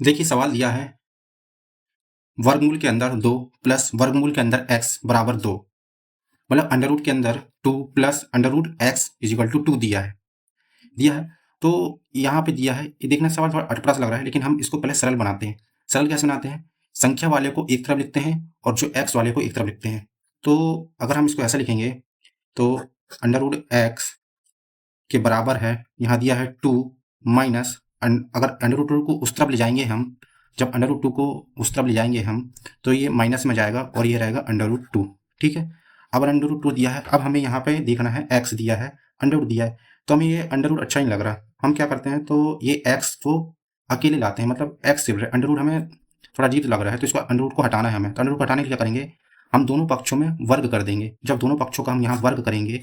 देखिए सवाल दिया है वर्गमूल के अंदर 2 प्लस वर्गमूल के अंदर x बराबर 2, मतलब अंडर रूट के अंदर 2 plus under root X is equal to 2 दिया है। तो यहाँ पे दिया है, ये देखना सवाल थोड़ा अटपटा सा लग रहा है, लेकिन हम इसको पहले सरल बनाते हैं। सरल कैसे बनाते हैं? संख्या वाले को एक तरफ लिखते हैं और जो x वाले को एक तरफ लिखते हैं। तो अगर हम इसको ऐसा लिखेंगे तो अंडर रूट एक्स के बराबर है, यहाँ दिया है 2 माइनस अगर अंडर रूट 2 को उस तरफ ले जाएंगे हम, जब अंडर रूट 2 को उस तरफ ले जाएंगे हम तो ये माइनस में जाएगा और ये रहेगा अंडर रूट 2। ठीक है, अब अंडर रूट 2 दिया है, अब हमें यहाँ पे देखना है x दिया है, अंडर रूट दिया है, तो हमें ये अंडर रूट अच्छा नहीं लग रहा। हम क्या करते हैं, तो ये x को अकेले लाते हैं, मतलब x सिर्फ अंडर रूट हमें थोड़ा अजीब लग रहा है, तो इसको अंडर रूट को हटाना है हमें। तो अंडर रूट को हटाने के लिए क्या करेंगे, हम दोनों पक्षों में वर्ग कर देंगे। जब दोनों पक्षों का हम यहाँ वर्ग करेंगे,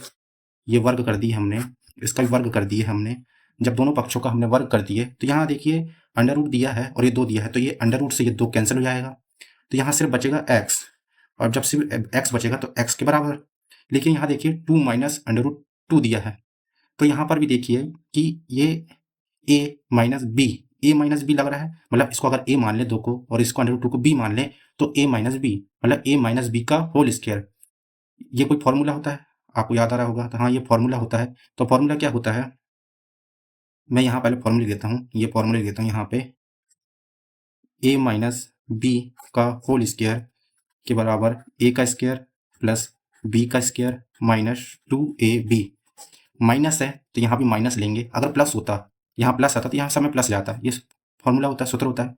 ये वर्ग कर दिए हमने, इसका भी वर्ग कर दिए हमने। जब दोनों पक्षों का हमने वर्ग कर दिए तो यहाँ देखिए अंडर रूट दिया है और ये 2 दिया है, तो ये अंडर रूट से ये 2 कैंसिल हो जाएगा, तो यहाँ सिर्फ बचेगा x। और जब सिर्फ x बचेगा तो x के बराबर। लेकिन यहाँ देखिए 2 माइनस अंडर रूट 2 दिया है, तो यहाँ पर भी देखिए कि ये a minus B, a minus B लग रहा है, मतलब इसको अगर a मान ले 2 को और इसको अंडर रूट 2 को b मान ले तो a माइनस बी, मतलब a माइनस बी का होल स्क्वायर। ये कोई फॉर्मूला होता है, आपको याद आ रहा होगा, तो हाँ ये फॉर्मूला होता है। तो फॉर्मूला क्या होता है, मैं यहाँ पहले फॉर्मूला लिख देता हूँ, ये फॉर्मूला लिख देता हूँ यहाँ पे, a माइनस बी का होल स्क्वायर के बराबर a का स्क्वायर प्लस b का स्क्वायर माइनस 2ab। माइनस है तो यहाँ भी माइनस लेंगे, अगर प्लस होता, यहाँ प्लस आता तो यहाँ समय प्लस जाता, ये फॉर्मूला होता है, सूत्र होता है।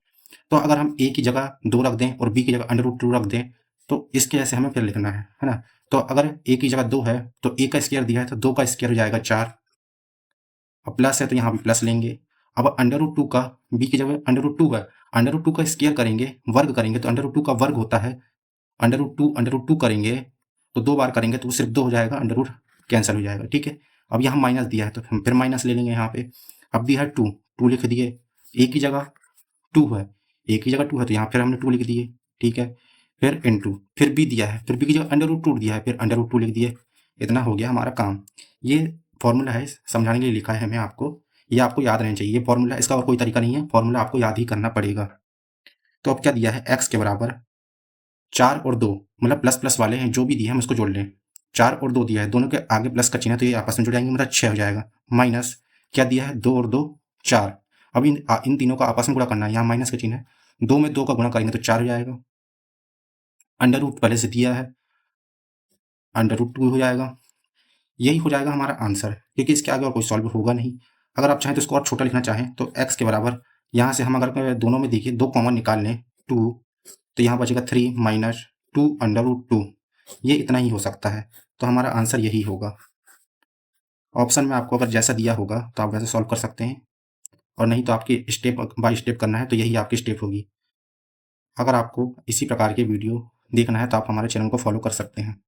तो अगर हम a की जगह 2 रख दें और b की जगह अंडर रूट 2 रख दें तो इसके ऐसे हमें फिर लिखना है ना। तो अगर a की जगह 2 है तो a का स्क्वायर दिया है तो 2 का स्क्वायर हो जाएगा 4, और प्लस है तो यहाँ भी प्लस लेंगे। अब अंडर रूट 2 का b की जगह अंडर रूट 2 है, अंडर रूट 2 का स्क्वायर करेंगे, वर्ग करेंगे तो अंडर रूट 2 का वर्ग होता है, अंडर रूट 2 करेंगे तो 2 बार करेंगे तो वो सिर्फ 2 हो जाएगा, अंडर रूट कैंसिल हो जाएगा। ठीक है, अब यहाँ माइनस दिया है तो हम फिर माइनस ले लेंगे यहाँ पे। अब दिया है 2, 2 लिख दिए, a की जगह 2 है, a की जगह 2 है तो यहाँ फिर हमने 2 लिख दिए। ठीक है, फिर इनटू, फिर b दिया है, फिर b की जगह अंडर रूट 2 दिया है, फिर अंडर रूट 2 लिख दिए। इतना हो गया हमारा काम। ये फॉर्मूला है, समझाने के लिए लिखा है हमें आपको, ये आपको याद रहना चाहिए। ये फॉर्मूला, इसका और कोई तरीका नहीं है, फॉर्मूला आपको याद ही करना पड़ेगा। तो अब क्या दिया है, x के बराबर 4 और 2, मतलब प्लस प्लस वाले हैं, जो भी दिए हम उसको जोड़ लें। 4 और 2 दिया है, दोनों के आगे प्लस का चिन्ह है तो ये आपस में जुड़ जाएंगे, मतलब 6 हो जाएगा। माइनस क्या दिया है, 2 और 2 4। अब इन तीनों का आपस में गुणा करना है, यहाँ माइनस का चिन्ह है, 2 में 2 का गुणा करेंगे तो 4 हो जाएगा। अंडर रूट पहले से दिया है, अंडर रूट 2 हो जाएगा। यही हो जाएगा हमारा आंसर, क्योंकि इसके आगे और कोई सॉल्व होगा नहीं। अगर आप चाहें तो इसको और छोटा लिखना चाहें तो x के बराबर, यहाँ से हम अगर दोनों में देखिए 2 कॉमन निकाल लें 2, तो यहाँ बचेगा 3 माइनस 2 अंडर रूट 2। ये इतना ही हो सकता है, तो हमारा आंसर यही होगा। ऑप्शन में आपको अगर जैसा दिया होगा तो आप वैसे सॉल्व कर सकते हैं, और नहीं तो आपकी स्टेप बाय स्टेप करना है तो यही आपकी स्टेप होगी। अगर आपको इसी प्रकार के वीडियो देखना है तो आप हमारे चैनल को फॉलो कर सकते हैं।